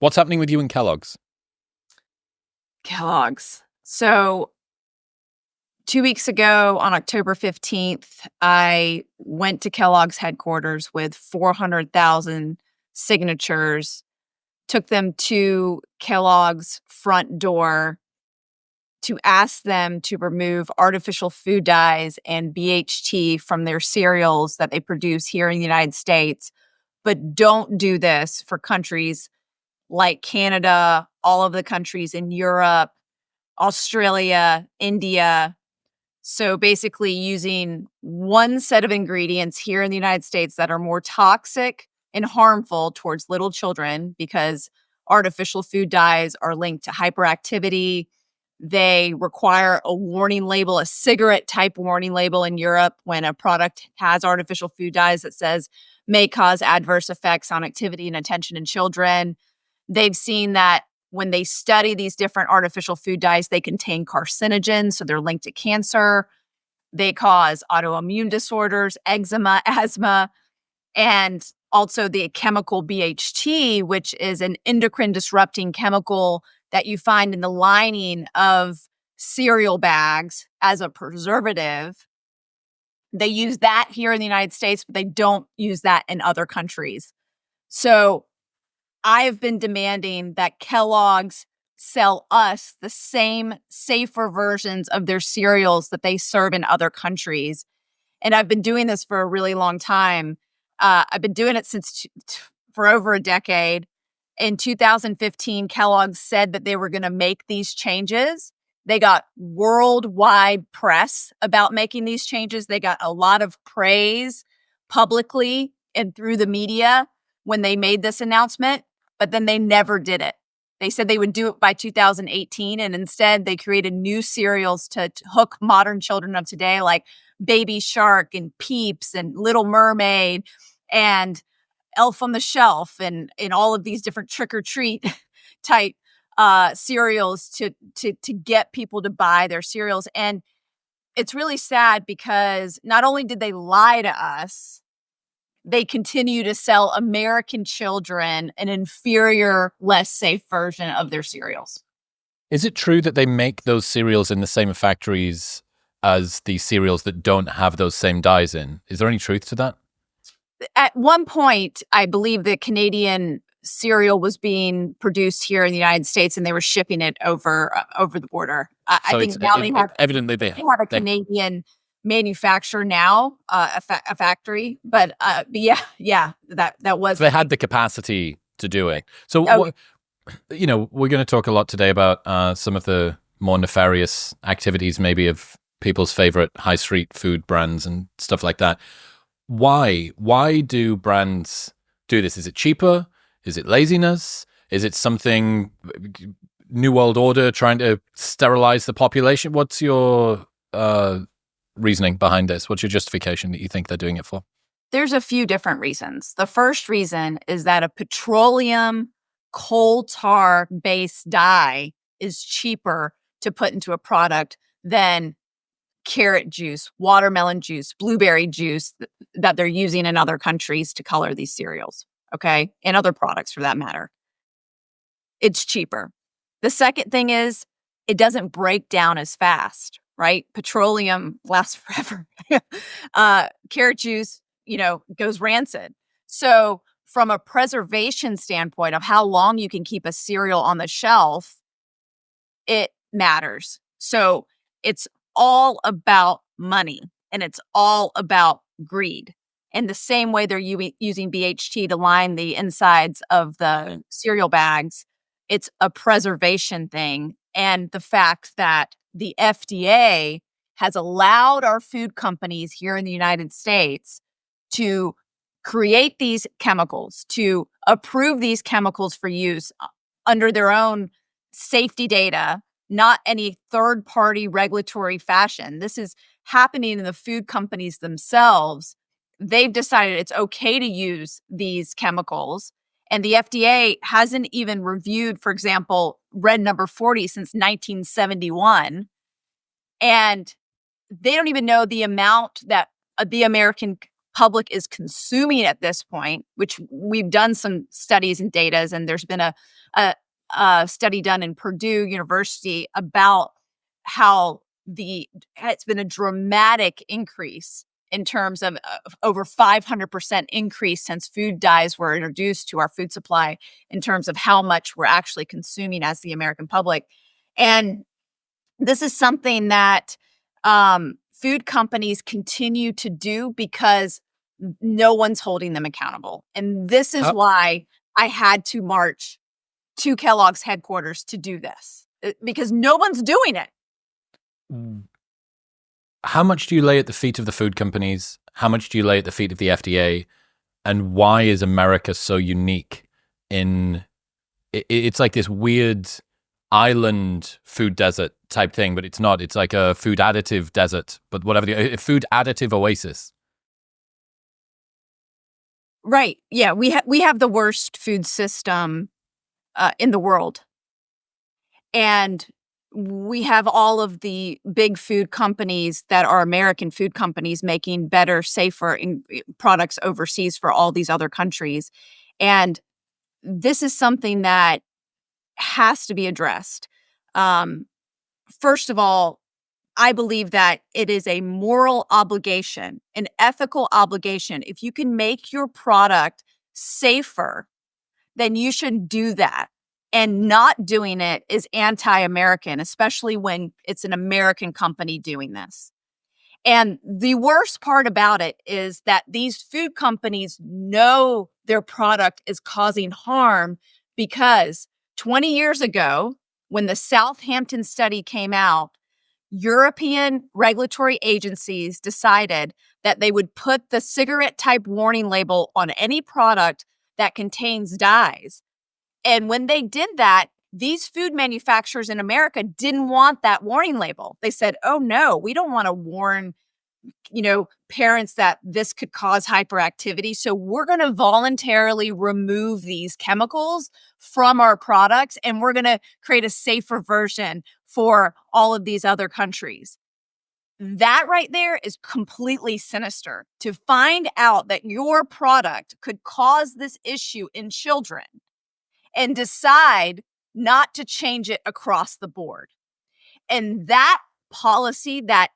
What's happening with you and Kellogg's? Kellogg's. So 2 weeks ago on October 15th, I went to Kellogg's headquarters with 400,000 signatures, took them to Kellogg's front door to ask them to remove artificial food dyes and BHT from their cereals that they produce here in the United States, but don't do this for countries like Canada, all of the countries in Europe, Australia, India. So basically using one set of ingredients here in the United States that are more toxic and harmful towards little children because artificial food dyes are linked to hyperactivity. They require a warning label, a cigarette type warning label in Europe when a product has artificial food dyes that says may cause adverse effects on activity and attention in children. They've seen that when they study these different artificial food dyes, they contain carcinogens, so they're linked to cancer. They cause autoimmune disorders, eczema, asthma, and also the chemical BHT, which is an endocrine disrupting chemical that you find in the lining of cereal bags as a preservative. They use that here in the United States, but they don't use that in other countries. So I have been demanding that Kellogg's sell us the same safer versions of their cereals that they serve in other countries. And I've been doing this for a really long time. I've been doing it for over a decade. In 2015, Kellogg's said that they were going to make these changes. They got worldwide press about making these changes. They got a lot of praise publicly and through the media when they made this announcement, but then they never did it. They said they would do it by 2018, and instead they created new cereals to hook modern children of today, like Baby Shark and Peeps and Little Mermaid and Elf on the Shelf and all of these different trick or treat type cereals to get people to buy their cereals. And it's really sad because not only did they lie to us, they continue to sell American children an inferior, less safe version of their cereals. Is it true that they make those cereals in the same factories as the cereals that don't have those same dyes in? Is there any truth to that? At one point, I believe the Canadian cereal was being produced here in the United States, and they were shipping it over the border. I think now they have a Canadian manufacturer now, a factory. But yeah, that was. So they had the capacity to do it. So we're going to talk a lot today about some of the more nefarious activities, maybe of people's favorite high street food brands and stuff like that. Why do brands do this? Is it cheaper? Is it laziness? Is it something New World Order trying to sterilize the population? What's your reasoning behind this? What's your justification that you think they're doing it for? There's a few different reasons. The first reason is that a petroleum coal tar based dye is cheaper to put into a product than carrot juice, watermelon juice, blueberry juice that they're using in other countries to color these cereals, okay? And other products for that matter. It's cheaper. The second thing is it doesn't break down as fast, right? Petroleum lasts forever. Carrot juice, goes rancid. So from a preservation standpoint of how long you can keep a cereal on the shelf, it matters. So it's all about money and it's all about greed. In the same way they're using BHT to line the insides of the cereal bags, it's a preservation thing. And the fact that the FDA has allowed our food companies here in the United States to create these chemicals, to approve these chemicals for use under their own safety data, not any third-party regulatory fashion. This is happening in the food companies themselves. They've decided it's okay to use these chemicals. And the FDA hasn't even reviewed, for example, red number 40 since 1971. And they don't even know the amount that the American public is consuming at this point, which we've done some studies and data, and there's been a study done in Purdue University about how it's been a dramatic increase in terms of over 500% increase since food dyes were introduced to our food supply in terms of how much we're actually consuming as the American public. And this is something that food companies continue to do because no one's holding them accountable. And this is why I had to march to Kellogg's headquarters to do this, because no one's doing it. How much do you lay at the feet of the food companies? How much do you lay at the feet of the FDA? And why is America so unique in it's like this weird island food desert type thing, but it's not. It's like a food additive desert, but whatever, a food additive oasis. Right. Yeah, we have the worst food system in the world. And we have all of the big food companies that are American food companies making better, safer products overseas for all these other countries. And this is something that has to be addressed. First of all, I believe that it is a moral obligation, an ethical obligation. If you can make your product safer, then you should do that. And not doing it is anti-American, especially when it's an American company doing this. And the worst part about it is that these food companies know their product is causing harm because 20 years ago, when the Southampton study came out, European regulatory agencies decided that they would put the cigarette-type warning label on any product that contains dyes. And when they did that, these food manufacturers in America didn't want that warning label. They said, oh, no, we don't want to warn, parents that this could cause hyperactivity. So we're going to voluntarily remove these chemicals from our products, and we're going to create a safer version for all of these other countries. That right there is completely sinister. To find out that your product could cause this issue in children and decide not to change it across the board. And that policy, that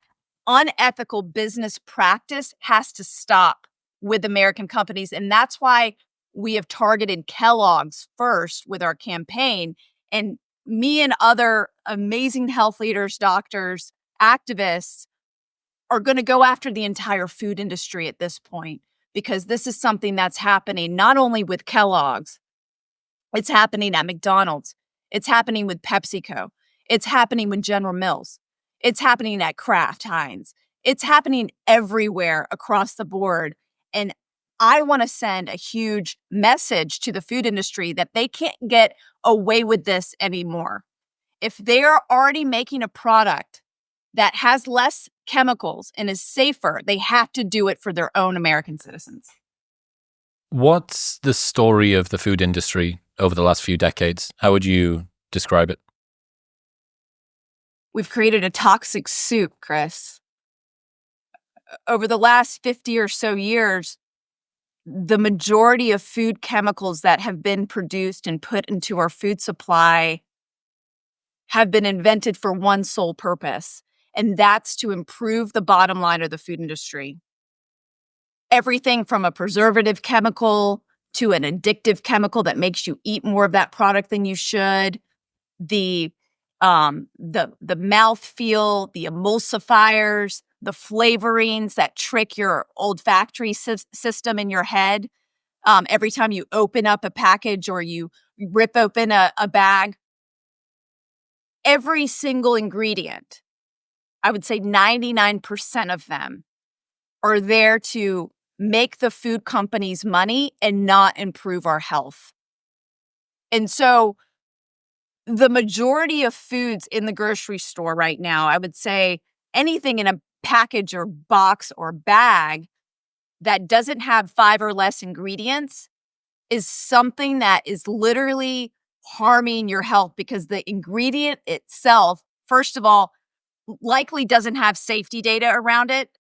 unethical business practice has to stop with American companies. And that's why we have targeted Kellogg's first with our campaign. And me and other amazing health leaders, doctors, activists are going to go after the entire food industry at this point, because this is something that's happening not only with Kellogg's, it's happening at McDonald's. It's happening with PepsiCo. It's happening with General Mills. It's happening at Kraft Heinz. It's happening everywhere across the board. And I want to send a huge message to the food industry that they can't get away with this anymore. If they are already making a product that has less chemicals and is safer, they have to do it for their own American citizens. What's the story of the food industry over the last few decades? How would you describe it? We've created a toxic soup, Chris. Over the last 50 or so years, the majority of food chemicals that have been produced and put into our food supply have been invented for one sole purpose, and that's to improve the bottom line of the food industry. Everything from a preservative chemical to an addictive chemical that makes you eat more of that product than you should, the mouthfeel, the emulsifiers, the flavorings that trick your olfactory system in your head. Every time you open up a package or you rip open a bag, every single ingredient, I would say 99% of them, are there to make the food companies money and not improve our health. And so the majority of foods in the grocery store right now, I would say anything in a package or box or bag that doesn't have 5 or less ingredients is something that is literally harming your health, because the ingredient itself, first of all, likely doesn't have safety data around it.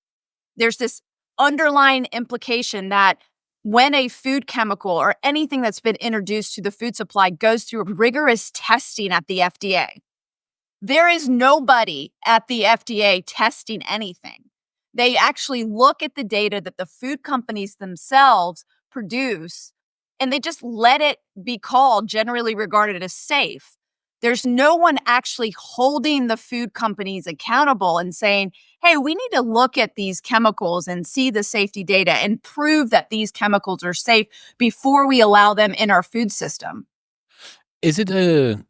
There's this underlying implication that when a food chemical or anything that's been introduced to the food supply goes through rigorous testing at the FDA. There is nobody at the FDA testing anything. They actually look at the data that the food companies themselves produce, and they just let it be called generally regarded as safe. There's no one actually holding the food companies accountable and saying, hey, we need to look at these chemicals and see the safety data and prove that these chemicals are safe before we allow them in our food system. Is it a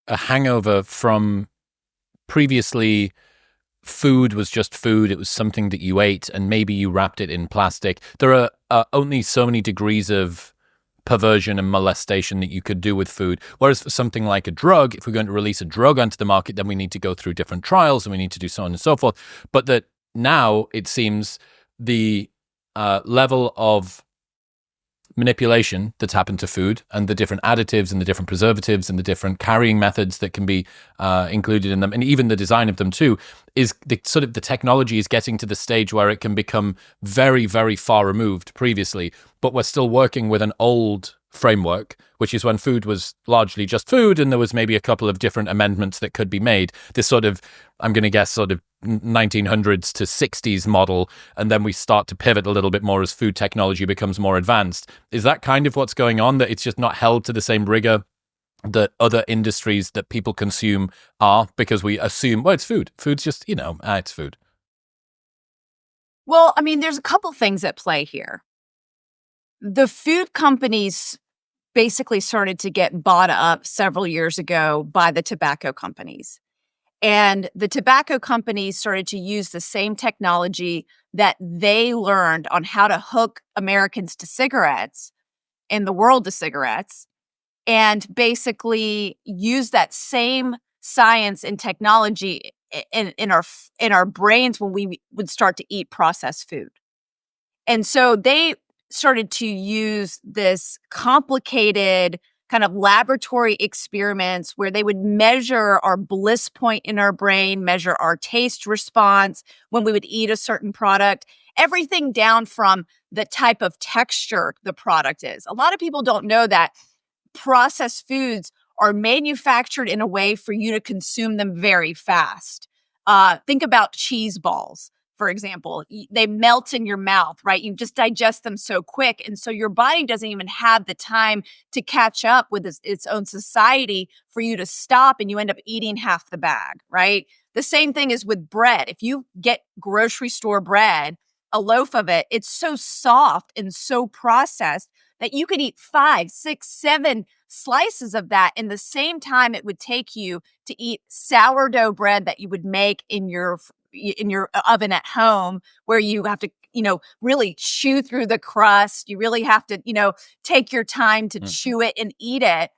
hangover from previously food was just food? It was something that you ate and maybe you wrapped it in plastic. There are only so many degrees of perversion and molestation that you could do with food. Whereas for something like a drug, if we're going to release a drug onto the market, then we need to go through different trials and we need to do so on and so forth. But that now it seems the level of manipulation that's happened to food and the different additives and the different preservatives and the different carrying methods that can be included in them, and even the design of them too, is the technology is getting to the stage where it can become very, very far removed previously, but we're still working with an old framework, which is when food was largely just food and there was maybe a couple of different amendments that could be made. This sort of, I'm going to guess, sort of 1900s to 60s model, and then we start to pivot a little bit more as food technology becomes more advanced. Is that kind of what's going on, that it's just not held to the same rigor that other industries that people consume are, because we assume, well, it's food. Food's just, it's food. Well, I mean, there's a couple things at play here. The food companies basically started to get bought up several years ago by the tobacco companies. And the tobacco companies started to use the same technology that they learned on how to hook Americans to cigarettes and the world to cigarettes, and basically use that same science and technology in our brains when we would start to eat processed food. And so they started to use this complicated kind of laboratory experiments where they would measure our bliss point in our brain, measure our taste response when we would eat a certain product, everything down from the type of texture the product is. A lot of people don't know that processed foods are manufactured in a way for you to consume them very fast. Think about cheese balls, for example. They melt in your mouth, right? You just digest them so quick. And so your body doesn't even have the time to catch up with its own society for you to stop, and you end up eating half the bag, right? The same thing is with bread. If you get grocery store bread, a loaf of it, it's so soft and so processed that you could eat 5, 6, 7 slices of that in the same time it would take you to eat sourdough bread that you would make in your oven at home, where you have to, really chew through the crust. You really have to, take your time to chew it and eat it.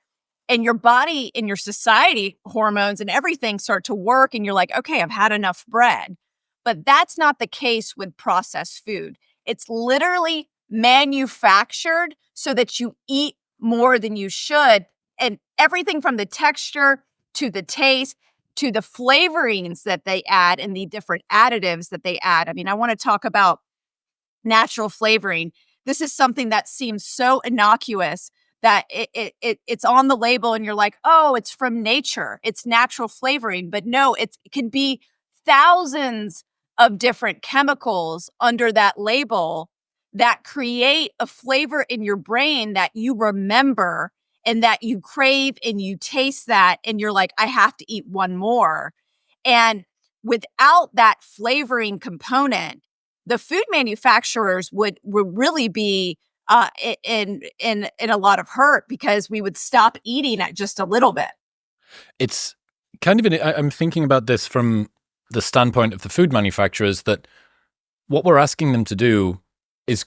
And your body and your society hormones and everything start to work, and you're like, okay, I've had enough bread. But that's not the case with processed food. It's literally manufactured so that you eat more than you should. And everything from the texture to the taste to the flavorings that they add and the different additives that they add. I mean, I want to talk about natural flavoring. This is something that seems so innocuous that it's on the label and you're like, oh, it's from nature. It's natural flavoring. But no, it can be thousands of different chemicals under that label that create a flavor in your brain that you remember and that you crave, and you taste that and you're like, I have to eat one more. And without that flavoring component, the food manufacturers would really be in a lot of hurt, because we would stop eating at just a little bit. It's kind of, I'm thinking about this from the standpoint of the food manufacturers, that what we're asking them to do is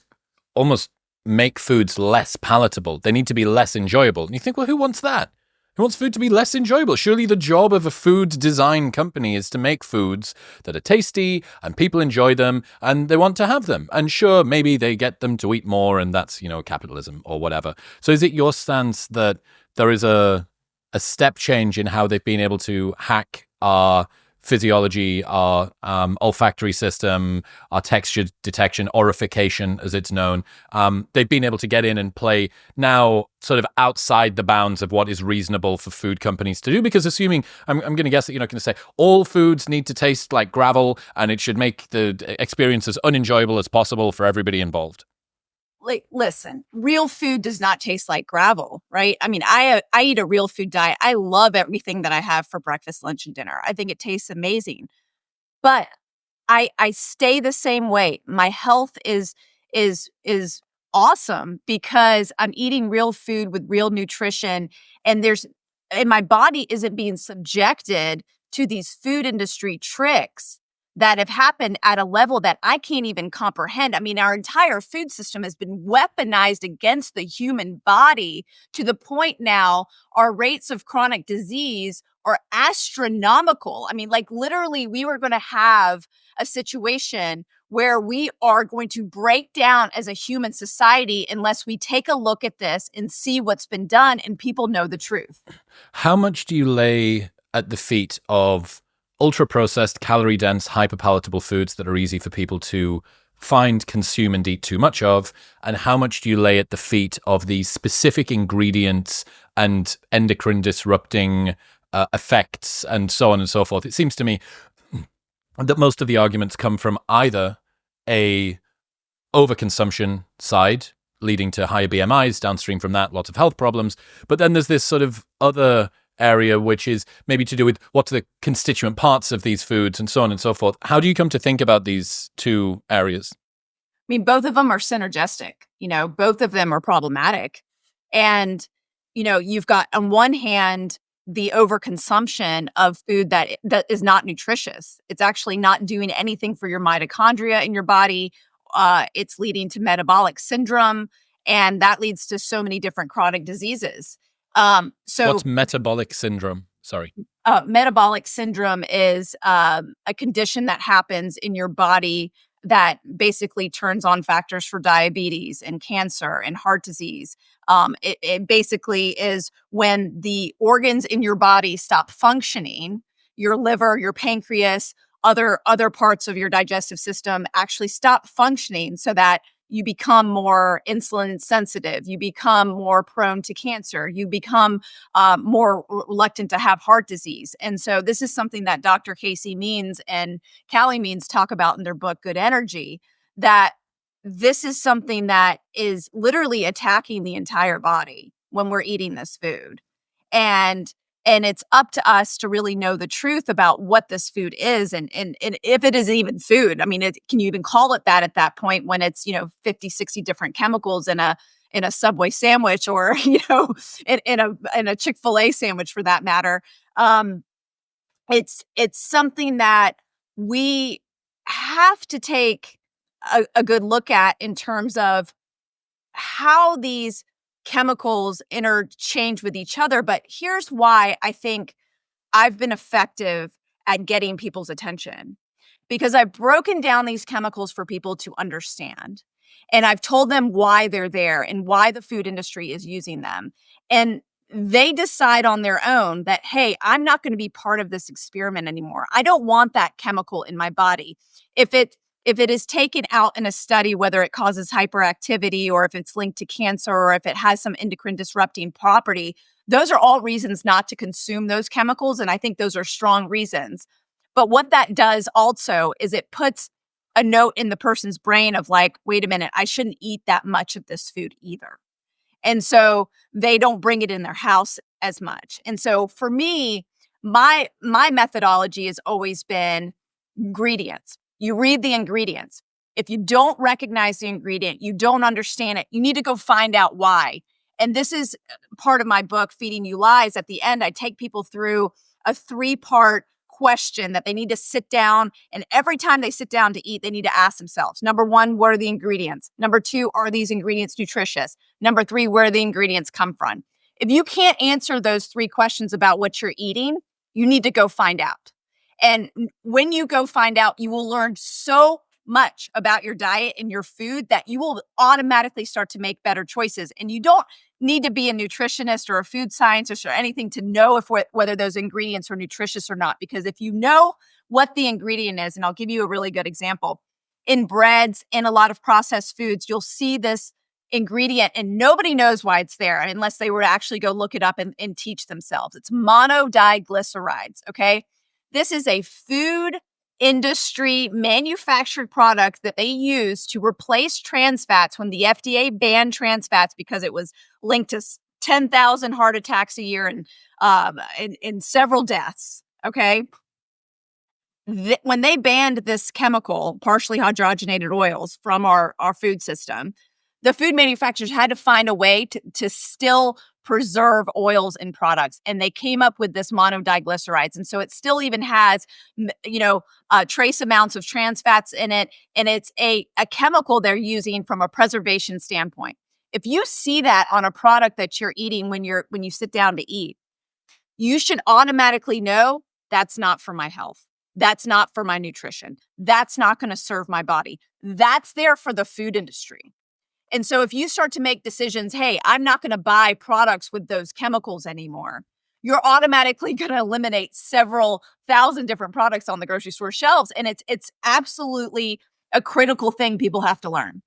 almost make foods less palatable. They need to be less enjoyable. And you think, well, who wants that? Who wants food to be less enjoyable? Surely the job of a food design company is to make foods that are tasty and people enjoy them and they want to have them. And sure, maybe they get them to eat more, and that's, capitalism or whatever. So is it your stance that there is a step change in how they've been able to hack our physiology, our olfactory system, our texture detection, aurification, as it's known. They've been able to get in and play now sort of outside the bounds of what is reasonable for food companies to do, because assuming, I'm going to guess that you're not going to say all foods need to taste like gravel and it should make the experience as unenjoyable as possible for everybody involved. Like, listen, real food does not taste like gravel, right? I mean, I eat a real food diet. I love everything that I have for breakfast, lunch, and dinner. I think it tastes amazing. But I stay the same way. My health is awesome because I'm eating real food with real nutrition, and my body isn't being subjected to these food industry tricks that have happened at a level that I can't even comprehend. I mean, our entire food system has been weaponized against the human body to the point now our rates of chronic disease are astronomical. I mean, like literally, we were going to have a situation where we are going to break down as a human society unless we take a look at this and see what's been done and people know the truth. How much do you lay at the feet of ultra-processed, calorie-dense, hyper-palatable foods that are easy for people to find, consume, and eat too much of? And how much do you lay at the feet of the specific ingredients and endocrine-disrupting effects and so on and so forth? It seems to me that most of the arguments come from either a overconsumption side, leading to higher BMIs, downstream from that, lots of health problems. But then there's this sort of other area, which is maybe to do with what's the constituent parts of these foods and so on and so forth. How do you come to think about these two areas? I mean, both of them are synergistic, both of them are problematic. And, you've got on one hand, the overconsumption of food that is not nutritious. It's actually not doing anything for your mitochondria in your body. It's leading to metabolic syndrome, and that leads to so many different chronic diseases. So what's metabolic syndrome? Sorry. Metabolic syndrome is a condition that happens in your body that basically turns on factors for diabetes and cancer and heart disease. It basically is when the organs in your body stop functioning, your liver, your pancreas, other parts of your digestive system actually stop functioning so that you become more insulin sensitive, you become more prone to cancer, you become more reluctant to have heart disease. And so this is something that Dr. Casey Means and Callie Means talk about in their book, Good Energy, that this is something that is literally attacking the entire body when we're eating this food. And it's up to us to really know the truth about what this food is and if it is even food. I mean, can you even call it that at that point when it's, 50, 60 different chemicals in a Subway sandwich or, in a Chick-fil-A sandwich for that matter. It's something that we have to take a good look at in terms of how these chemicals interchange with each other. But here's why I think I've been effective at getting people's attention, because I've broken down these chemicals for people to understand. And I've told them why they're there and why the food industry is using them. And they decide on their own that, hey, I'm not going to be part of this experiment anymore. I don't want that chemical in my body. If it is taken out in a study, whether it causes hyperactivity or if it's linked to cancer or if it has some endocrine disrupting property, those are all reasons not to consume those chemicals. And I think those are strong reasons. But what that does also is it puts a note in the person's brain of like, wait a minute, I shouldn't eat that much of this food either. And so they don't bring it in their house as much. And so for me, my methodology has always been ingredients. You read the ingredients. If you don't recognize the ingredient, you don't understand it, you need to go find out why. And this is part of my book, Feeding You Lies. At the end, I take people through a 3-part question that they need to sit down. And every time they sit down to eat, they need to ask themselves, number 1, what are the ingredients? Number 2, are these ingredients nutritious? Number 3, where do the ingredients come from? If you can't answer those 3 questions about what you're eating, you need to go find out. And when you go find out, you will learn so much about your diet and your food that you will automatically start to make better choices. And you don't need to be a nutritionist or a food scientist or anything to know whether those ingredients are nutritious or not. Because if you know what the ingredient is, and I'll give you a really good example, in breads, in a lot of processed foods, you'll see this ingredient and nobody knows why it's there unless they were to actually go look it up and teach themselves. It's monodiglycerides, okay? This is a food industry manufactured product that they use to replace trans fats when the FDA banned trans fats because it was linked to 10,000 heart attacks a year and in several deaths, okay? When they banned this chemical, partially hydrogenated oils, from our food system, the food manufacturers had to find a way to still preserve oils in products. And they came up with this monodiglycerides. And so it still even has, trace amounts of trans fats in it. And it's a chemical they're using from a preservation standpoint. If you see that on a product that you're eating when you sit down to eat, you should automatically know that's not for my health. That's not for my nutrition. That's not going to serve my body. That's there for the food industry. And so if you start to make decisions, hey, I'm not going to buy products with those chemicals anymore, you're automatically going to eliminate several thousand different products on the grocery store shelves. And it's absolutely a critical thing people have to learn.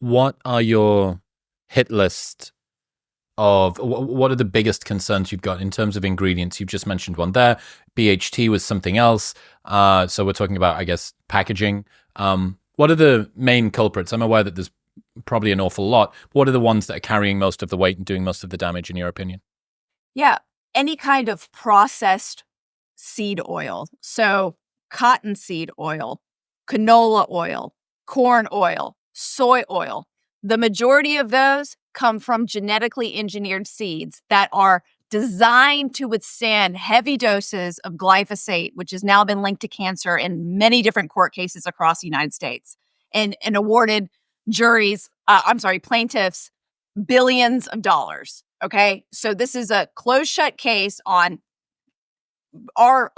What are your hit list of what are the biggest concerns you've got in terms of ingredients? You've just mentioned one there. BHT was something else. So we're talking about, I guess, packaging. What are the main culprits? I'm aware that there's probably an awful lot. What are the ones that are carrying most of the weight and doing most of the damage, in your opinion? Yeah, any kind of processed seed oil. So cottonseed oil, canola oil, corn oil, soy oil. The majority of those come from genetically engineered seeds that are designed to withstand heavy doses of glyphosate, which has now been linked to cancer in many different court cases across the United States and awarded plaintiffs billions of dollars. Okay. So this is a closed shut case on our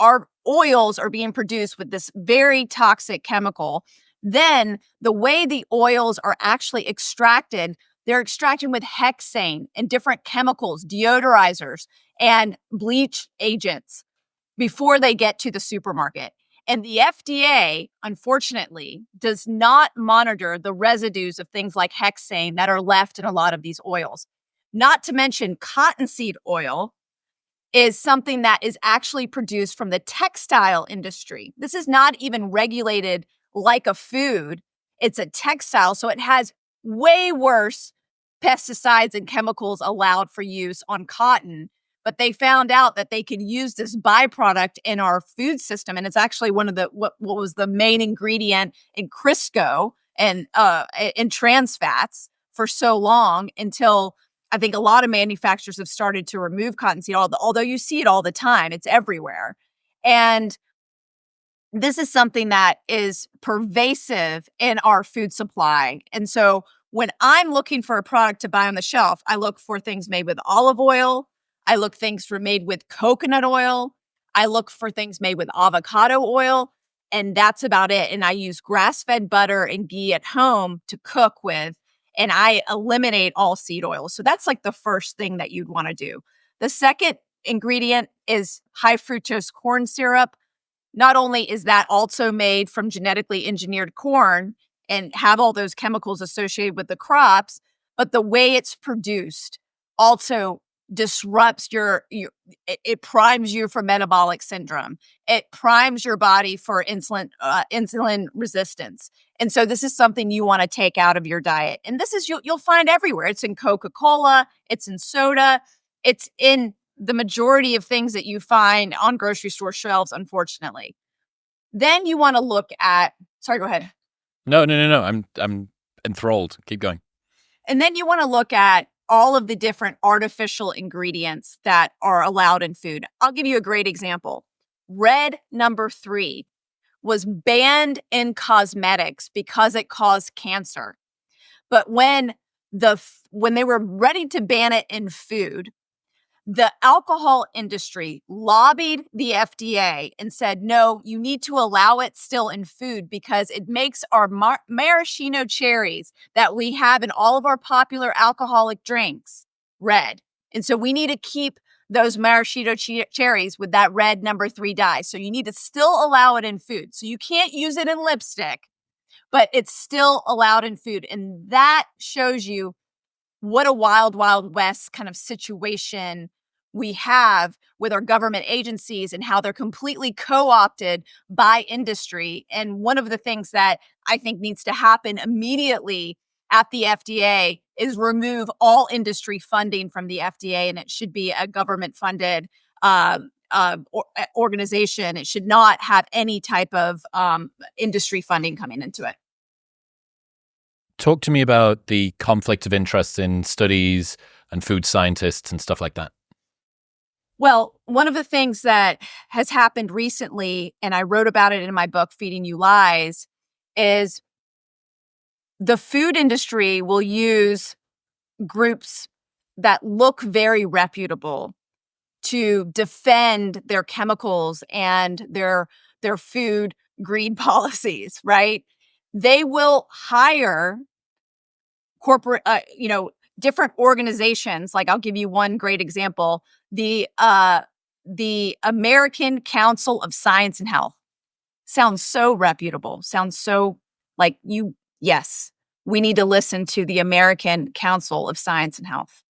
oils are being produced with this very toxic chemical. Then the way the oils are actually extracted, they're extracted with hexane and different chemicals, deodorizers, and bleach agents before they get to the supermarket. And the FDA, unfortunately, does not monitor the residues of things like hexane that are left in a lot of these oils. Not to mention cottonseed oil is something that is actually produced from the textile industry. This is not even regulated like a food. It's a textile, so it has way worse pesticides and chemicals allowed for use on cotton. But they found out that they could use this byproduct in our food system, and it's actually one of the what was the main ingredient in Crisco and in trans fats for so long until I think a lot of manufacturers have started to remove cottonseed oil, although you see it all the time. It's everywhere. And this is something that is pervasive in our food supply. And so when I'm looking for a product to buy on the shelf, I look for things made with olive oil. I look things for made with coconut oil. I look for things made with avocado oil. And that's about it. And I use grass-fed butter and ghee at home to cook with. And I eliminate all seed oils. So that's like the first thing that you'd want to do. The second ingredient is high fructose corn syrup. Not only is that also made from genetically engineered corn and have all those chemicals associated with the crops, but the way it's produced also disrupts it primes you for metabolic syndrome. It primes your body for insulin resistance. And so this is something you want to take out of your diet. And this is you'll find everywhere. It's in Coca-Cola, it's in soda, it's in the majority of things that you find on grocery store shelves, unfortunately. Then you want to look at, sorry, go ahead. No. I'm enthralled. Keep going. And then you want to look at all of the different artificial ingredients that are allowed in food. I'll give you a great example. Red number 3 was banned in cosmetics because it caused cancer. But when they were ready to ban it in food, the alcohol industry lobbied the FDA and said, no, you need to allow it still in food because it makes our maraschino cherries that we have in all of our popular alcoholic drinks red. And so we need to keep those maraschino cherries with that red number 3 dye. So you need to still allow it in food. So you can't use it in lipstick, but it's still allowed in food. And that shows you what a wild, wild west kind of situation we have with our government agencies and how they're completely co-opted by industry. And one of the things that I think needs to happen immediately at the FDA is remove all industry funding from the FDA, and it should be a government-funded organization. It should not have any type of industry funding coming into it. Talk to me about the conflict of interest in studies and food scientists and stuff like that. Well, one of the things that has happened recently, and I wrote about it in my book, Feeding You Lies, is the food industry will use groups that look very reputable to defend their chemicals and their food green policies, right? They will hire corporate, different organizations. Like, I'll give you one great example: the American Council of Science and Health. Sounds so reputable. Sounds so like you. Yes, we need to listen to the American Council of Science and Health.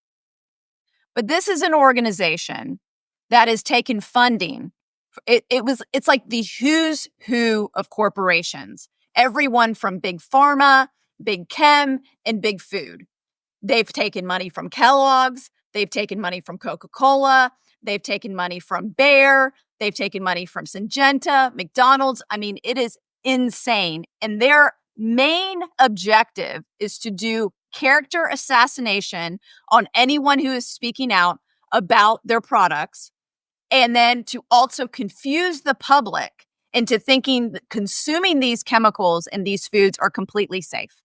But this is an organization that has taken funding. It's like the who's who of corporations. Everyone from big pharma, big chem, and big food. They've taken money from Kellogg's. They've taken money from Coca-Cola. They've taken money from Bayer. They've taken money from Syngenta, McDonald's. I mean, it is insane. And their main objective is to do character assassination on anyone who is speaking out about their products, and then to also confuse the public into thinking that consuming these chemicals and these foods are completely safe.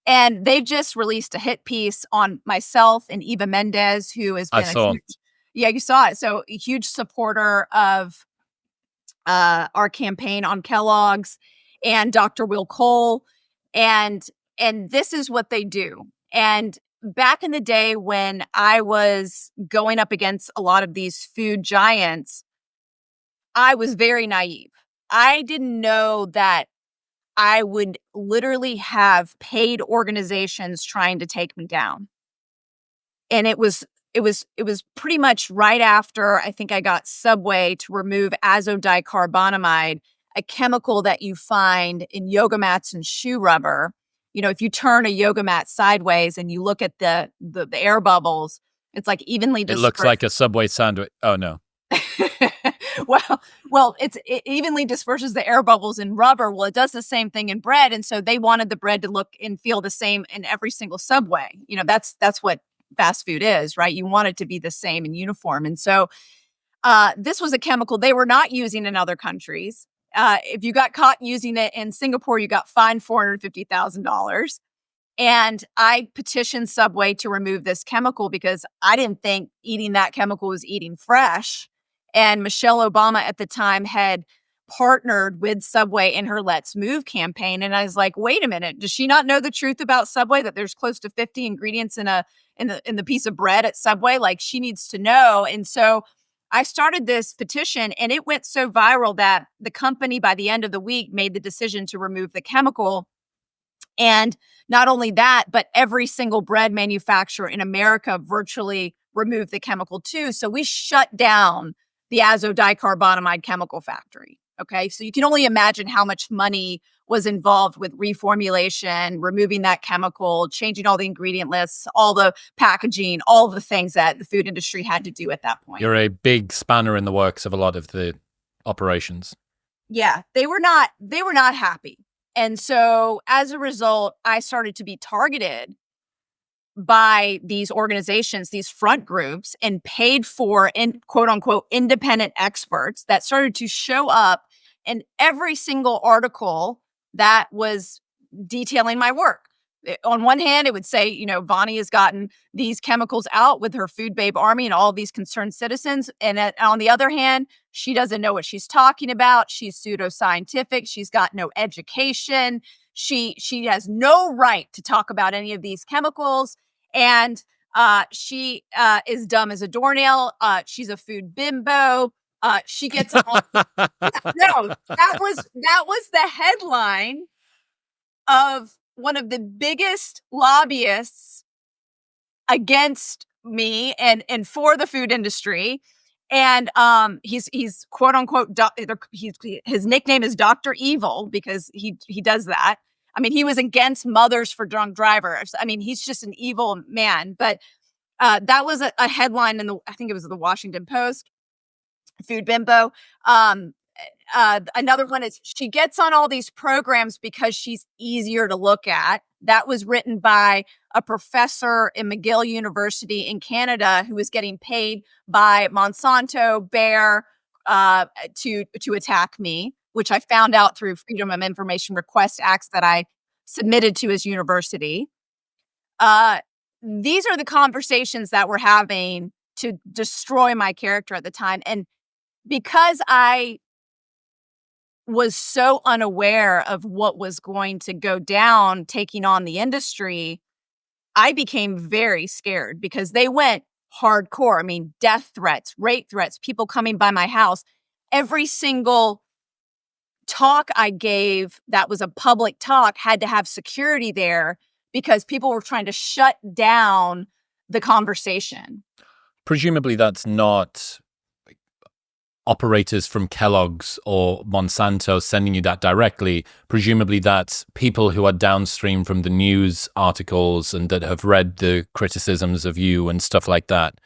And they've just released a hit piece on myself and Eva Mendez, who has been yeah, you saw it. So a huge supporter of our campaign on Kellogg's, and Dr. Will Cole. And this is what they do. And back in the day when I was going up against a lot of these food giants, I was very naive. I didn't know that I would literally have paid organizations trying to take me down. And it was pretty much right after I think I got Subway to remove azodicarbonamide, a chemical that you find in yoga mats and shoe rubber. You know, if you turn a yoga mat sideways and you look at the air bubbles, it's like evenly dispersed. It looks like a Subway sandwich. Oh, no. Well, it evenly disperses the air bubbles in rubber. Well, it does the same thing in bread. And so they wanted the bread to look and feel the same in every single Subway. You know, that's what fast food is, right? You want it to be the same and uniform. And so this was a chemical they were not using in other countries. If you got caught using it in Singapore, you got fined $450,000. And I petitioned Subway to remove this chemical because I didn't think eating that chemical was eating fresh. And Michelle Obama at the time had partnered with Subway in her Let's Move campaign. And I was like, wait a minute, does she not know the truth about Subway, that there's close to 50 ingredients in the piece of bread at Subway? Like, she needs to know. And so I started this petition, and it went so viral that the company by the end of the week made the decision to remove the chemical. And not only that, but every single bread manufacturer in America virtually removed the chemical too. So we shut down the azodicarbonamide chemical factory. Okay. So you can only imagine how much money was involved with reformulation, removing that chemical, changing all the ingredient lists, all the packaging, all the things that the food industry had to do at that point. You're a big spanner in the works of a lot of the operations. Yeah, they were not happy. And so as a result, I started to be targeted by these organizations, these front groups, and paid for in quote unquote independent experts that started to show up in every single article that was detailing my work. On one hand, it would say, you know, Vani has gotten these chemicals out with her Food Babe Army and all these concerned citizens. And on the other hand, she doesn't know what she's talking about. She's pseudoscientific. She's got no education. She has no right to talk about any of these chemicals. And She is dumb as a doornail. She's a food bimbo. She gets all. No, that was the headline of one of the biggest lobbyists against me and for the food industry. And he's quote unquote his nickname is Dr. Evil because he does that. I mean, he was against mothers for drunk drivers. I mean, he's just an evil man. But that was a headline in I think it was the Washington Post. Food bimbo. Another one is she gets on all these programs because she's easier to look at. That was written by a professor in McGill University in Canada who was getting paid by Monsanto, Bayer, to attack me, which I found out through Freedom of Information Request Acts that I submitted to his university. These are the conversations that we're having to destroy my character at the time. And because I was so unaware of what was going to go down taking on the industry, I became very scared because they went hardcore. I mean, death threats, rape threats, people coming by my house. Every single talk I gave that was a public talk had to have security there because people were trying to shut down the conversation. Presumably that's not operators from Kellogg's or Monsanto sending you that directly. Presumably that's people who are downstream from the news articles and that have read the criticisms of you and stuff like that.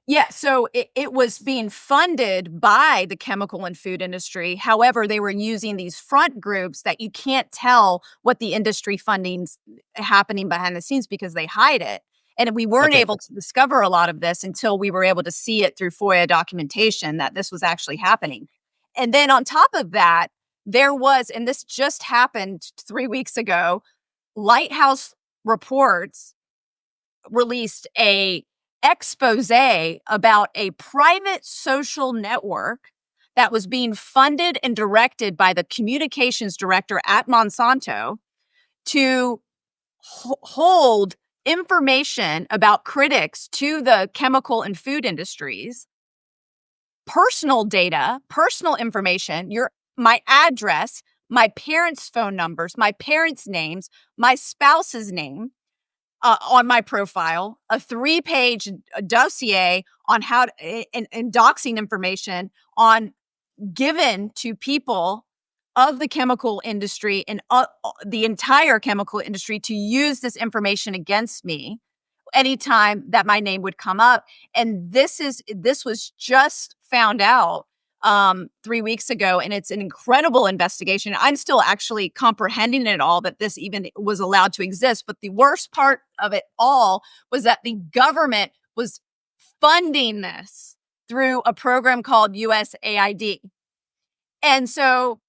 Yeah, so it was being funded by the chemical and food industry. However, they were using these front groups that you can't tell what the industry funding's happening behind the scenes because they hide it. And we weren't able to discover a lot of this until we were able to see it through FOIA documentation that this was actually happening. And then on top of that, there was, and this just happened 3 weeks ago, Lighthouse Reports released a expose about a private social network that was being funded and directed by the communications director at Monsanto to hold information about critics to the chemical and food industries, personal data, personal information, my address, my parents' phone numbers, my parents' names, my spouse's name on my profile, a 3-page dossier on how to, and doxing information on given to people of the chemical industry and the entire chemical industry to use this information against me anytime that my name would come up. And this was just found out 3 weeks ago, and it's an incredible investigation. I'm still actually comprehending it all, that this even was allowed to exist. But the worst part of it all was that the government was funding this through a program called USAID. And so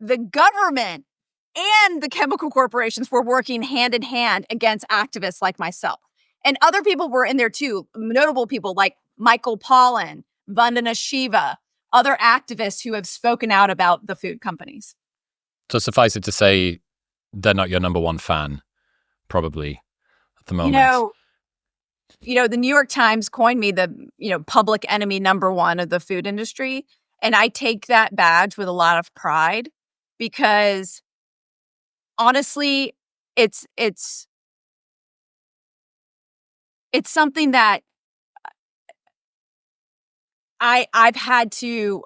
the government and the chemical corporations were working hand in hand against activists like myself. And other people were in there too, notable people like Michael Pollan, Vandana Shiva, other activists who have spoken out about the food companies. So suffice it to say, they're not your number one fan, probably, at the moment. The New York Times coined me the, public enemy number one of the food industry. And I take that badge with a lot of pride because honestly, it's something that I've had to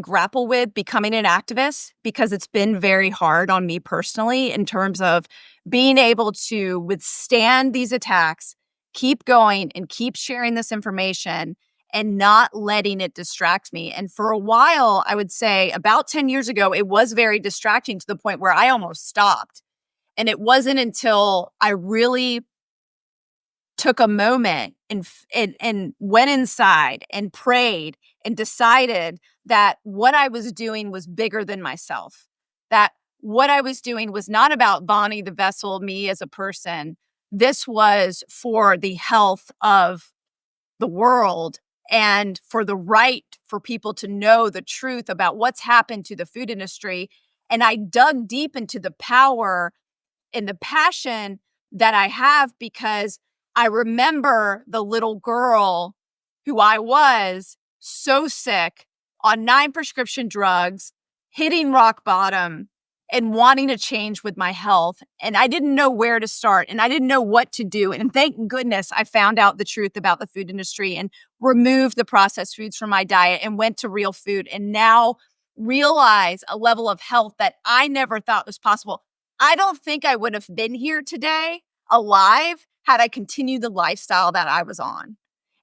grapple with becoming an activist because it's been very hard on me personally in terms of being able to withstand these attacks, keep going and keep sharing this information and not letting it distract me. And for a while, I would say about 10 years ago, it was very distracting to the point where I almost stopped. And it wasn't until I really took a moment and went inside and prayed and decided that what I was doing was bigger than myself, that what I was doing was not about Vani, the vessel, me as a person. This was for the health of the world and for the right for people to know the truth about what's happened to the food industry. And I dug deep into the power and the passion that I have because I remember the little girl who I was, so sick, on 9 prescription drugs, hitting rock bottom, and wanting to change with my health. And I didn't know where to start, and I didn't know what to do. And thank goodness I found out the truth about the food industry and removed the processed foods from my diet and went to real food, and now realize a level of health that I never thought was possible. I don't think I would have been here today alive had I continued the lifestyle that I was on.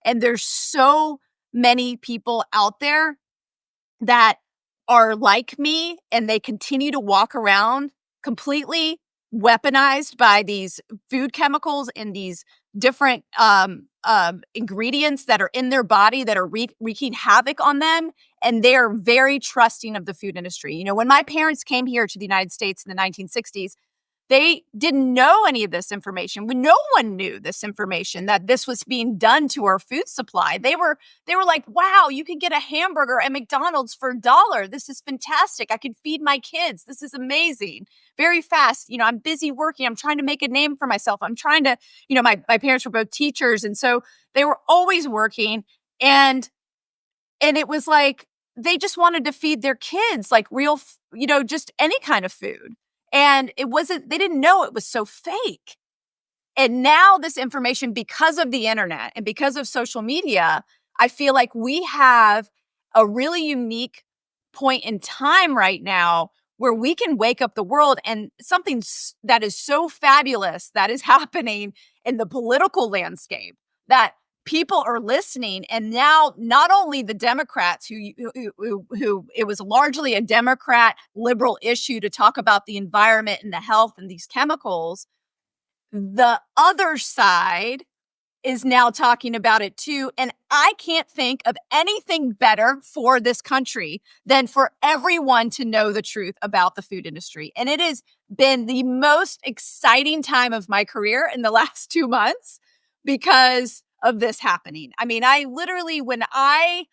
And there's so many people out there that are like me, and they continue to walk around completely weaponized by these food chemicals and these different ingredients that are in their body that are wreaking havoc on them. And they are very trusting of the food industry. You know, when my parents came here to the United States in the 1960s, they didn't know any of this information. No one knew this information, that this was being done to our food supply. They were like, wow, you can get a hamburger at McDonald's for $1. This is fantastic. I can feed my kids. This is amazing. Very fast. You know, I'm busy working. I'm trying to make a name for myself. I'm trying to, you know, my parents were both teachers. And so they were always working. And it was like, they just wanted to feed their kids like real, you know, just any kind of food. And they didn't know it was so fake. And now this information, because of the internet and because of social media, I feel like we have a really unique point in time right now where we can wake up the world, and something that is so fabulous that is happening in the political landscape, that people are listening. And now not only the Democrats who it was largely a Democrat liberal issue to talk about the environment and the health and these chemicals, the other side is now talking about it too. And I can't think of anything better for this country than for everyone to know the truth about the food industry. And it has been the most exciting time of my career in the last 2 months because of this happening. I mean, I literally, when I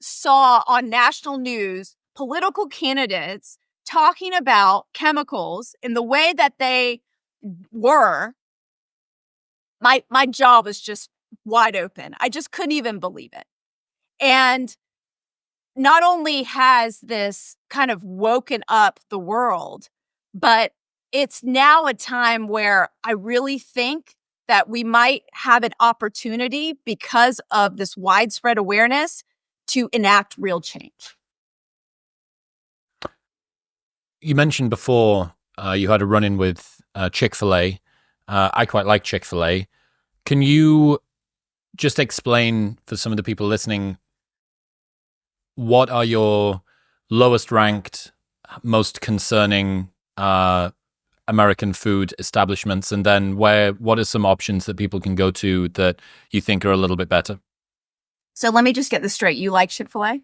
saw on national news political candidates talking about chemicals in the way that they were, my jaw was just wide open. I just couldn't even believe it. And not only has this kind of woken up the world, but it's now a time where I really think that we might have an opportunity, because of this widespread awareness, to enact real change. You mentioned before you had a run-in with Chick-fil-A. I quite like Chick-fil-A. Can you just explain for some of the people listening, what are your lowest ranked, most concerning American food establishments, and then what are some options that people can go to that you think are a little bit better? So let me just get this straight. You like Chick-fil-A?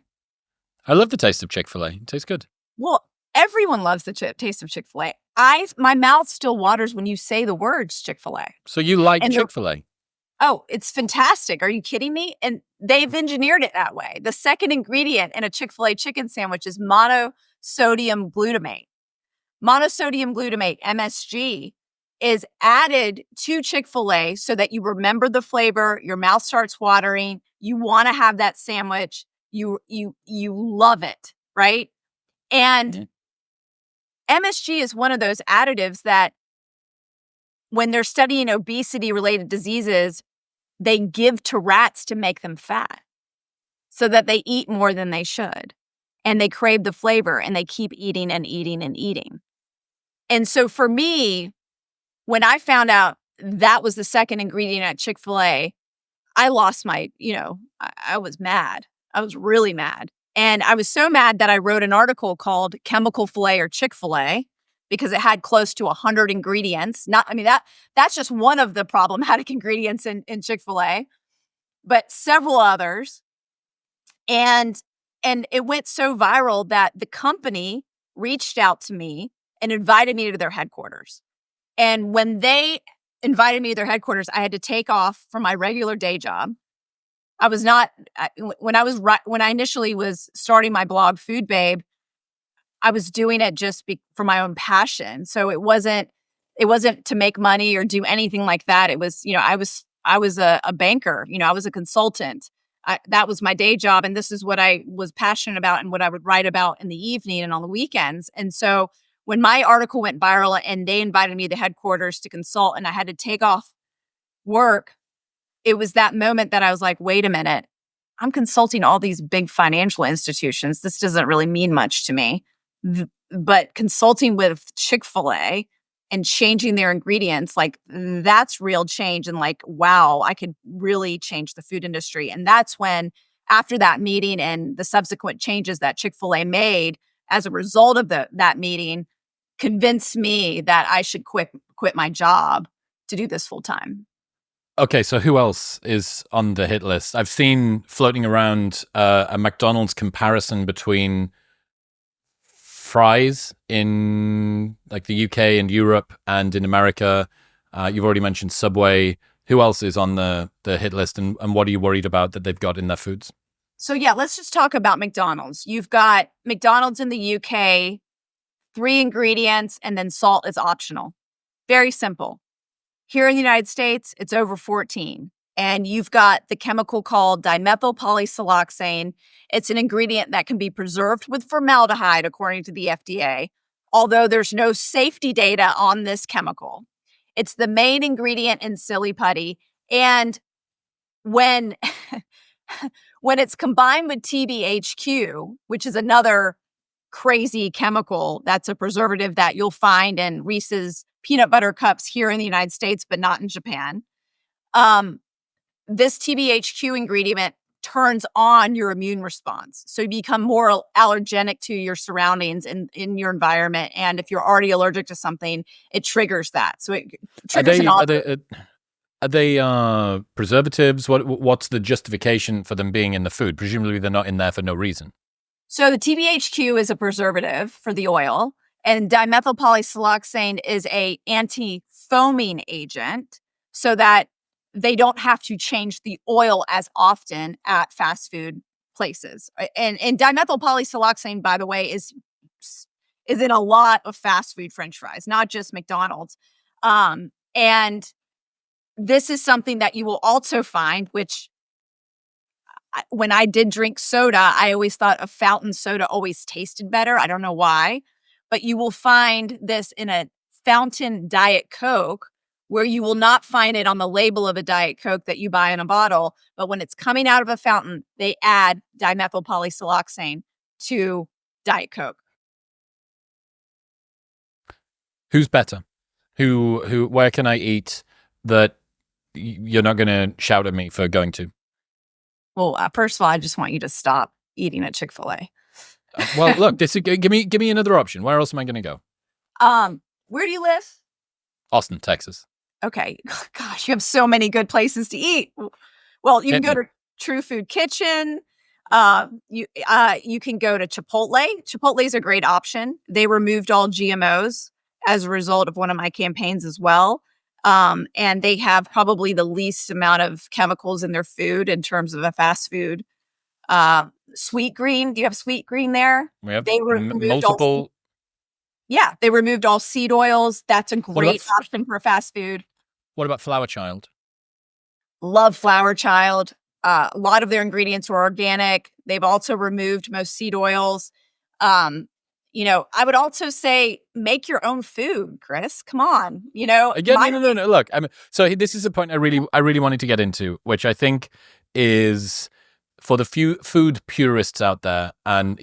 I love the taste of Chick-fil-A. It tastes good. Well, everyone loves the taste of Chick-fil-A. My mouth still waters when you say the words Chick-fil-A. So you like Chick-fil-A? Oh, it's fantastic. Are you kidding me? And they've engineered it that way. The second ingredient in a Chick-fil-A chicken sandwich is monosodium glutamate. Monosodium glutamate, MSG, is added to Chick-fil-A so that you remember the flavor, your mouth starts watering, you want to have that sandwich, you love it, right? And MSG is one of those additives that, when they're studying obesity-related diseases, they give to rats to make them fat so that they eat more than they should. And they crave the flavor, and they keep eating and eating and eating. And so for me, when I found out that was the second ingredient at Chick-fil-A, I lost my, I was mad. I was really mad. And I was so mad that I wrote an article called Chemical Filet or Chick-fil-A, because it had close to 100 ingredients. That's just one of the problematic ingredients in Chick-fil-A, but several others. And it went so viral that the company reached out to me and invited me to their headquarters. And when they invited me to their headquarters, I had to take off from my regular day job. When I initially was starting my blog, Food Babe, I was doing it just for my own passion. So it wasn't to make money or do anything like that. It was, I was a banker. I was a consultant. That was my day job. And this is what I was passionate about and what I would write about in the evening and on the weekends. And so when my article went viral and they invited me to headquarters to consult and I had to take off work, it was that moment that I was like, wait a minute, I'm consulting all these big financial institutions. This doesn't really mean much to me. But consulting with Chick-fil-A and changing their ingredients, like that's real change. And like, wow, I could really change the food industry. And that's when, after that meeting and the subsequent changes that Chick-fil-A made as a result of that meeting, convinced me that I should quit my job to do this full time. Okay, so who else is on the hit list? I've seen floating around a McDonald's comparison between fries in like the UK and Europe and in America. You've already mentioned Subway. Who else is on the hit list, and what are you worried about that they've got in their foods? So yeah, let's just talk about McDonald's. You've got McDonald's in the UK, 3 ingredients, and then salt is optional. Very simple. Here in the United States, it's over 14. And you've got the chemical called dimethyl polysiloxane. It's an ingredient that can be preserved with formaldehyde, according to the FDA, although there's no safety data on this chemical. It's the main ingredient in silly putty. And when, when it's combined with TBHQ, which is another crazy chemical that's a preservative that you'll find in Reese's peanut butter cups here in the United States, but not in Japan. This TBHQ ingredient turns on your immune response. So you become more allergenic to your surroundings in your environment. And if you're already allergic to something, it triggers that. So it triggers Are they preservatives? What's the justification for them being in the food? Presumably they're not in there for no reason. So the TBHQ is a preservative for the oil. And dimethyl polysiloxane is a anti-foaming agent so that they don't have to change the oil as often at fast food places. And dimethyl polysiloxane, by the way, is in a lot of fast food French fries, not just McDonald's. And this is something that you will also find, which when I did drink soda, I always thought a fountain soda always tasted better. I don't know why. But you will find this in a fountain Diet Coke, where you will not find it on the label of a Diet Coke that you buy in a bottle. But when it's coming out of a fountain, they add dimethyl polysiloxane to Diet Coke. Who's better? Where can I eat that you're not going to shout at me for going to? Well, first of all, I just want you to stop eating at Chick-fil-A. Well, look, give me another option. Where else am I going to go? Where do you live? Austin, Texas. Okay. Gosh, you have so many good places to eat. Well, you can go to True Food Kitchen. You can go to Chipotle. Chipotle is a great option. They removed all GMOs as a result of one of my campaigns as well. And they have probably the least amount of chemicals in their food in terms of a fast food. Sweet Green. Do you have Sweet Green there? We have they multiple. They removed all seed oils. That's a great option for fast food. What about Flower Child? Love Flower Child. A lot of their ingredients are organic. They've also removed most seed oils. I would also say make your own food, Chris. Come on, Again, no. Look, so this is a point I really wanted to get into, which I think is for the few food purists out there. And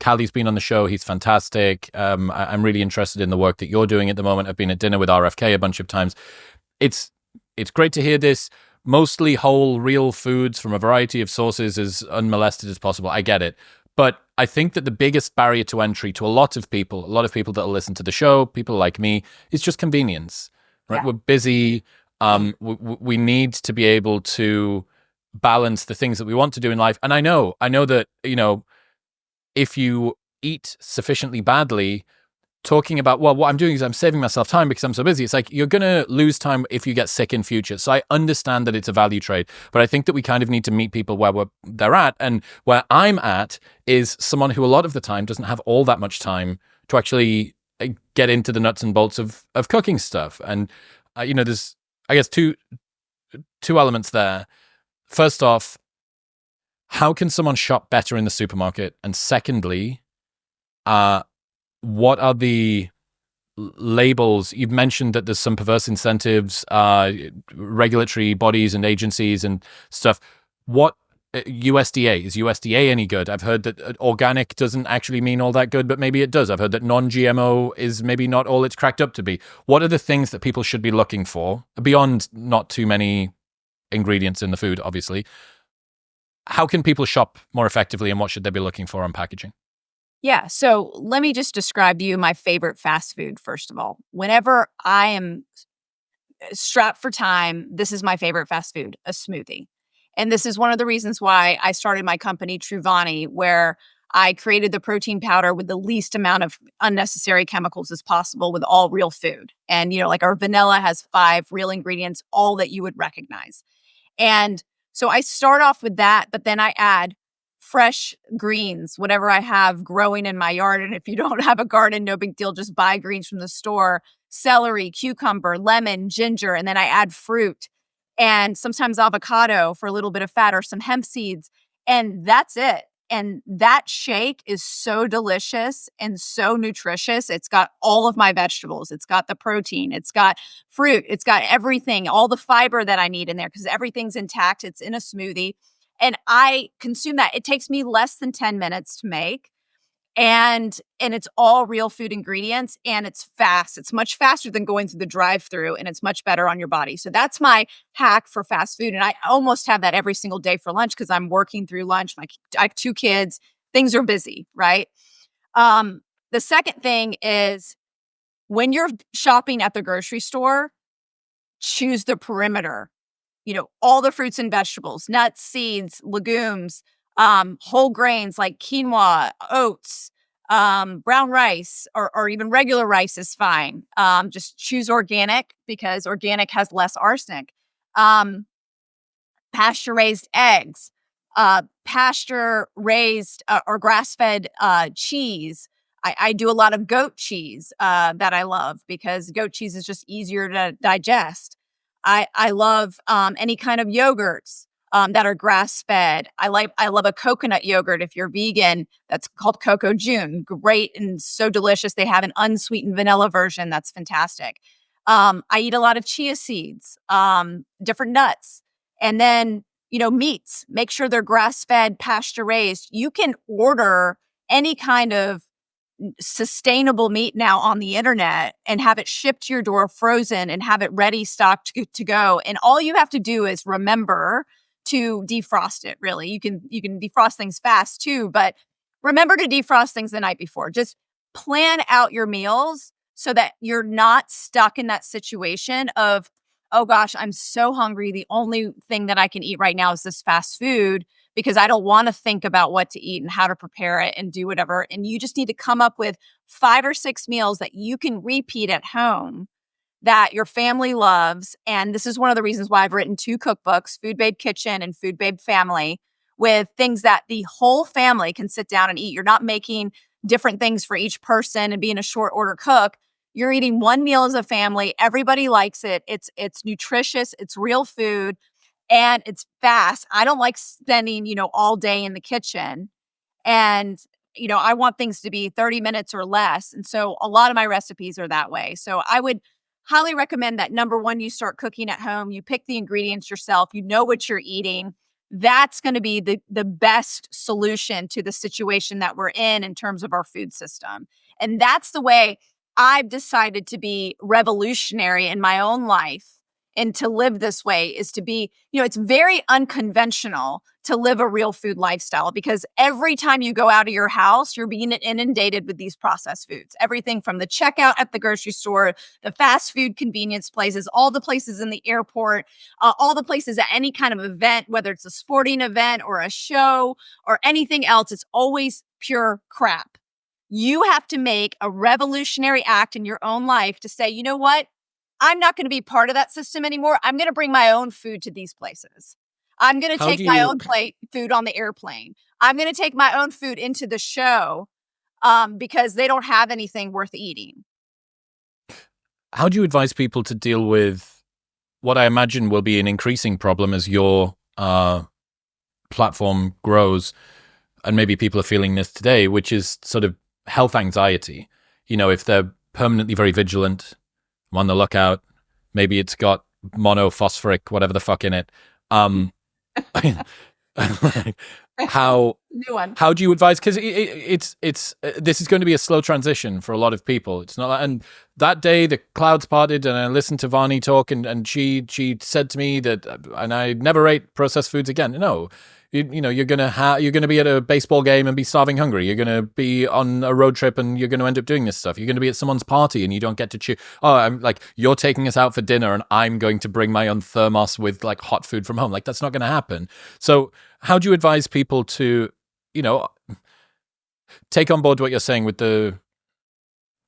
Callie's been on the show; he's fantastic. I'm really interested in the work that you're doing at the moment. I've been at dinner with RFK a bunch of times. It's great to hear this. Mostly whole, real foods from a variety of sources, as unmolested as possible. I get it. But I think that the biggest barrier to entry to a lot of people that will listen to the show, people like me, is just convenience, right? Yeah. We're busy. We need to be able to balance the things that we want to do in life. And I know that, if you eat sufficiently badly, talking about, well, what I'm doing is I'm saving myself time because I'm so busy. It's like, you're going to lose time if you get sick in future. So I understand that it's a value trade, but I think that we kind of need to meet people where they're at. And where I'm at is someone who a lot of the time doesn't have all that much time to actually get into the nuts and bolts of cooking stuff. And, there's, I guess, two two elements there. First off, how can someone shop better in the supermarket? And secondly, what are the labels? You've mentioned that there's some perverse incentives, regulatory bodies and agencies and stuff. What USDA? Is USDA any good? I've heard that organic doesn't actually mean all that good, but maybe it does. I've heard that non-GMO is maybe not all it's cracked up to be. What are the things that people should be looking for beyond not too many ingredients in the food, obviously? How can people shop more effectively, and what should they be looking for on packaging? Yeah. So let me just describe to you my favorite fast food, first of all. Whenever I am strapped for time, this is my favorite fast food, a smoothie. And this is one of the reasons why I started my company, Vani, where I created the protein powder with the least amount of unnecessary chemicals as possible with all real food. And, like our vanilla has 5 real ingredients, all that you would recognize. And so I start off with that, but then I add fresh greens, whatever I have growing in my yard. And if you don't have a garden, no big deal. Just buy greens from the store, celery, cucumber, lemon, ginger, and then I add fruit and sometimes avocado for a little bit of fat or some hemp seeds. And that's it. And that shake is so delicious and so nutritious. It's got all of my vegetables. It's got the protein. It's got fruit. It's got everything, all the fiber that I need in there because everything's intact. It's in a smoothie. And I consume that. It takes me less than 10 minutes to make. And it's all real food ingredients and it's fast. It's much faster than going through the drive-through and it's much better on your body. So that's my hack for fast food. And I almost have that every single day for lunch because I'm working through lunch. I have 2 kids. Things are busy, right? The second thing is when you're shopping at the grocery store, choose the perimeter. All the fruits and vegetables, nuts, seeds, legumes, whole grains like quinoa, oats, brown rice, or even regular rice is fine. Just choose organic because organic has less arsenic. Pasture-raised eggs, pasture-raised or grass-fed cheese. I do a lot of goat cheese that I love because goat cheese is just easier to digest. I love any kind of yogurts that are grass-fed. I love a coconut yogurt if you're vegan. That's called Coco June. Great and so delicious. They have an unsweetened vanilla version that's fantastic. I eat a lot of chia seeds, different nuts, and then meats. Make sure they're grass-fed, pasture-raised. You can order any kind of sustainable meat now on the internet and have it shipped to your door frozen and have it ready stocked to go. And all you have to do is remember to defrost it. Really, you can defrost things fast too, but remember to defrost things the night before. Just plan out your meals so that you're not stuck in that situation of, oh gosh, I'm so hungry. The only thing that I can eat right now is this fast food because I don't want to think about what to eat and how to prepare it and do whatever. And you just need to come up with 5 or 6 meals that you can repeat at home that your family loves. And this is one of the reasons why I've written 2 cookbooks, Food Babe Kitchen and Food Babe Family, with things that the whole family can sit down and eat. You're not making different things for each person and being a short order cook. You're eating one meal as a family. Everybody likes it. It's nutritious. It's real food. And it's fast. I don't like spending, all day in the kitchen. And, I want things to be 30 minutes or less. And so a lot of my recipes are that way. So I would highly recommend that number one, you start cooking at home. You pick the ingredients yourself. You know what you're eating. That's going to be the best solution to the situation that we're in terms of our food system. And that's the way I've decided to be revolutionary in my own life. And to live this way is to be, it's very unconventional to live a real food lifestyle because every time you go out of your house, you're being inundated with these processed foods. Everything from the checkout at the grocery store, the fast food convenience places, all the places in the airport, all the places at any kind of event, whether it's a sporting event or a show or anything else, it's always pure crap. You have to make a revolutionary act in your own life to say, you know what? I'm not going to be part of that system anymore. I'm going to bring my own food to these places. I'm going to take my own food on the airplane. I'm going to take my own food into the show because they don't have anything worth eating. How do you advise people to deal with what I imagine will be an increasing problem as your platform grows, and maybe people are feeling this today, which is sort of health anxiety. You know, if they're permanently very vigilant, on the lookout, maybe it's got monophosphoric, whatever the fuck in it. How New one. How do you advise? Because it's this is going to be a slow transition for a lot of people. It's not, and that day the clouds parted, and I listened to Vani talk, and she said to me that, and I never ate processed foods again. No, you know, you're gonna be at a baseball game and be starving hungry. You're gonna be on a road trip and you're gonna end up doing this stuff. You're gonna be at someone's party and you don't get to choose. Oh, I'm like, you're taking us out for dinner and I'm going to bring my own thermos with like hot food from home. Like, that's not gonna happen. So how do you advise people to, you know, take on board what you're saying with the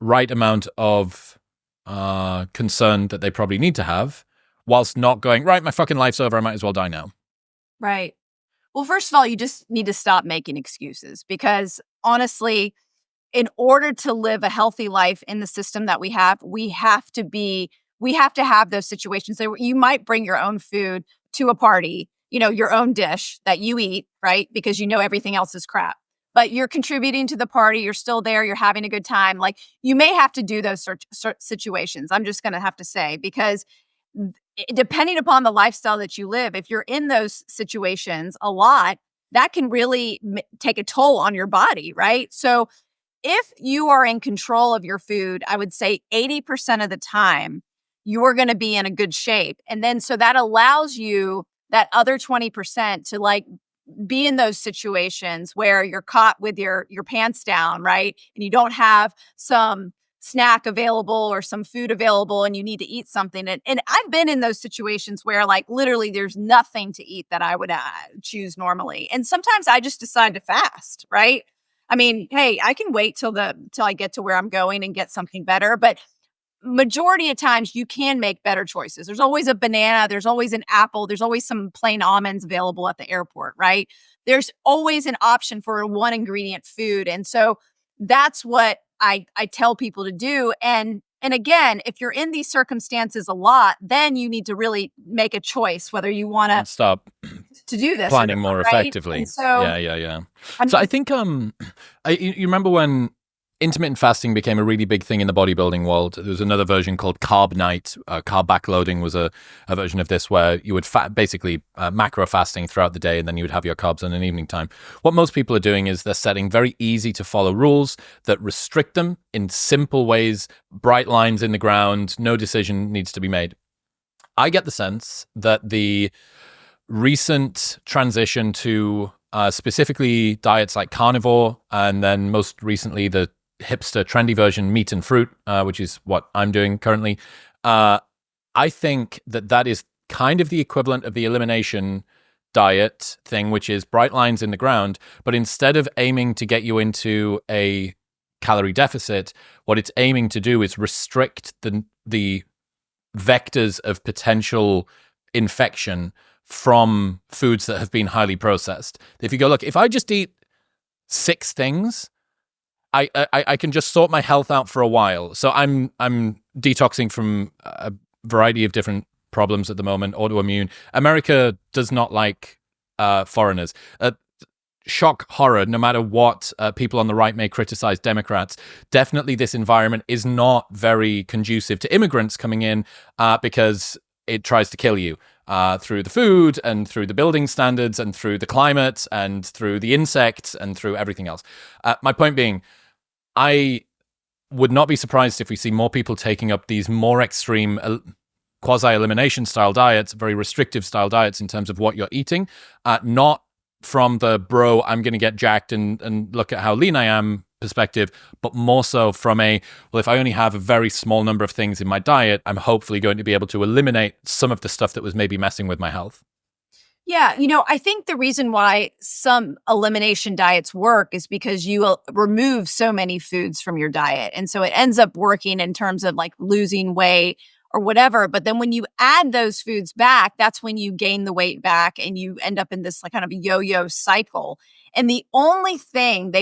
right amount of concern that they probably need to have, whilst not going, right, my fucking life's over, I might as well die now? Right. Well, first of all, you just need to stop making excuses, because honestly, in order to live a healthy life in the system that we have to have those situations where you might bring your own food to a party, you know, your own dish that you eat, right? Because you know everything else is crap. But you're contributing to the party, you're still there, you're having a good time. Like, you may have to do those situations. I'm just going to have to say, because depending upon the lifestyle that you live, if you're in those situations a lot, that can really take a toll on your body, right? So if you are in control of your food, I would say 80% of the time, you're going to be in a good shape. And then so that allows you that other 20% to like be in those situations where you're caught with your pants down, right? And you don't have some snack available or some food available and you need to eat something. And I've been in those situations where like literally there's nothing to eat that I would choose normally. And sometimes I just decide to fast, right? I mean, hey, I can wait till I get to where I'm going and get something better, but majority of times you can make better choices. There's always a banana, there's always an apple, there's always some plain almonds available at the airport, right? There's always an option for a one ingredient food. And so that's what I tell people to do. And again, if you're in these circumstances a lot, then you need to really make a choice whether you want to stop to do this planning not, more right? effectively. And so Yeah. So I think you remember when intermittent fasting became a really big thing in the bodybuilding world. There was another version called Carb Night. Carb backloading was a version of this where you would basically macro fasting throughout the day, and then you would have your carbs in an evening time. What most people are doing is they're setting very easy to follow rules that restrict them in simple ways, bright lines in the ground, no decision needs to be made. I get the sense that the recent transition to specifically diets like carnivore, and then most recently the hipster trendy version meat and fruit, which is what I'm doing currently, I think that is kind of the equivalent of the elimination diet thing, which is bright lines in the ground, but instead of aiming to get you into a calorie deficit, what it's aiming to do is restrict the vectors of potential infection from foods that have been highly processed. If you go, look, if I just eat 6 things, I can just sort my health out for a while. So I'm detoxing from a variety of different problems at the moment. Autoimmune. America does not like foreigners. Shock, horror, no matter what people on the right may criticize Democrats, definitely this environment is not very conducive to immigrants coming in because it tries to kill you through the food and through the building standards and through the climate and through the insects and through everything else. My point being, I would not be surprised if we see more people taking up these more extreme quasi-elimination style diets, very restrictive style diets in terms of what you're eating, not from the bro, I'm going to get jacked and look at how lean I am perspective, but more so from well, if I only have a very small number of things in my diet, I'm hopefully going to be able to eliminate some of the stuff that was maybe messing with my health. Yeah, you know, I think the reason why some elimination diets work is because you remove so many foods from your diet. And so it ends up working in terms of like losing weight or whatever. But then when you add those foods back, that's when you gain the weight back and you end up in this like kind of yo-yo cycle. And the only thing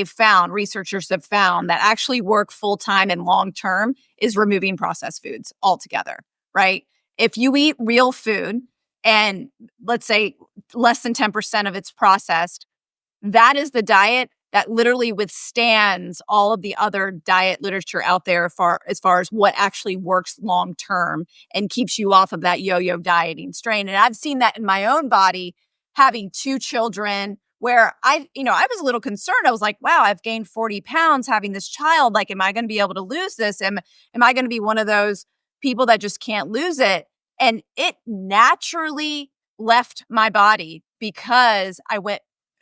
researchers have found that actually work full-time and long-term is removing processed foods altogether, right? If you eat real food and let's say less than 10% of it's processed, that is the diet that literally withstands all of the other diet literature out there as far as what actually works long term and keeps you off of that yo-yo dieting strain. And I've seen that in my own body, having 2 children, where I was a little concerned. I was like, wow, I've gained 40 pounds having this child. Like, am I going to be able to lose this? Am I going to be one of those people that just can't lose it? And it naturally left my body because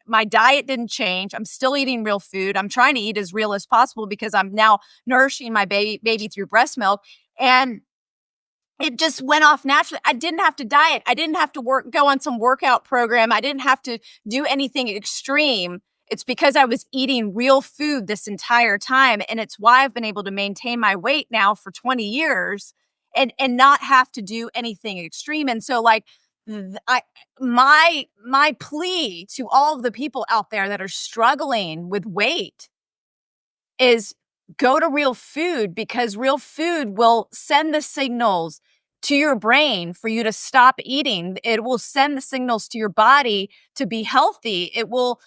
my diet didn't change. I'm still eating real food. I'm trying to eat as real as possible because I'm now nourishing my baby through breast milk. And it just went off naturally. I didn't have to diet. I didn't have to go on some workout program. I didn't have to do anything extreme. It's because I was eating real food this entire time. And it's why I've been able to maintain my weight now for 20 years and not have to do anything extreme. And so like, my plea to all of the people out there that are struggling with weight is go to real food, because real food will send the signals to your brain for you to stop eating. It will send the signals to your body to be healthy. It will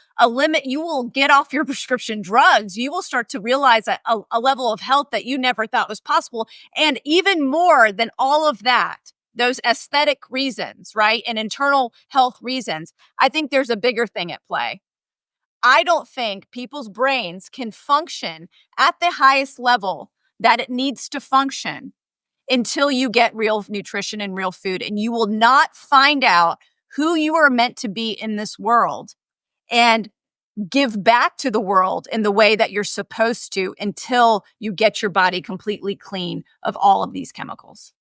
you will get off your prescription drugs. You will start to realize a level of health that you never thought was possible. And even more than all of that, those aesthetic reasons, right? And internal health reasons, I think there's a bigger thing at play. I don't think people's brains can function at the highest level that it needs to function until you get real nutrition and real food. And you will not find out who you are meant to be in this world and give back to the world in the way that you're supposed to until you get your body completely clean of all of these chemicals.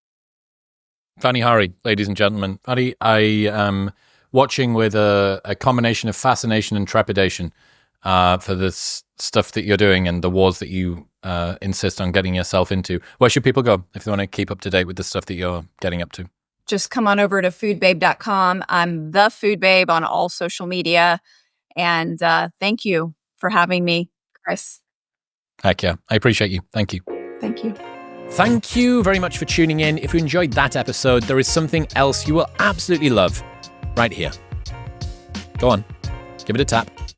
Vani Hari, ladies and gentlemen. Vani, I am watching with a combination of fascination and trepidation for this stuff that you're doing and the wars that you insist on getting yourself into. Where should people go if they want to keep up to date with the stuff that you're getting up to? Just come on over to foodbabe.com. I'm the Food Babe on all social media. And thank you for having me, Chris. Heck yeah. I appreciate you. Thank you. Thank you. Thank you very much for tuning in. If you enjoyed that episode, there is something else you will absolutely love right here. Go on, give it a tap.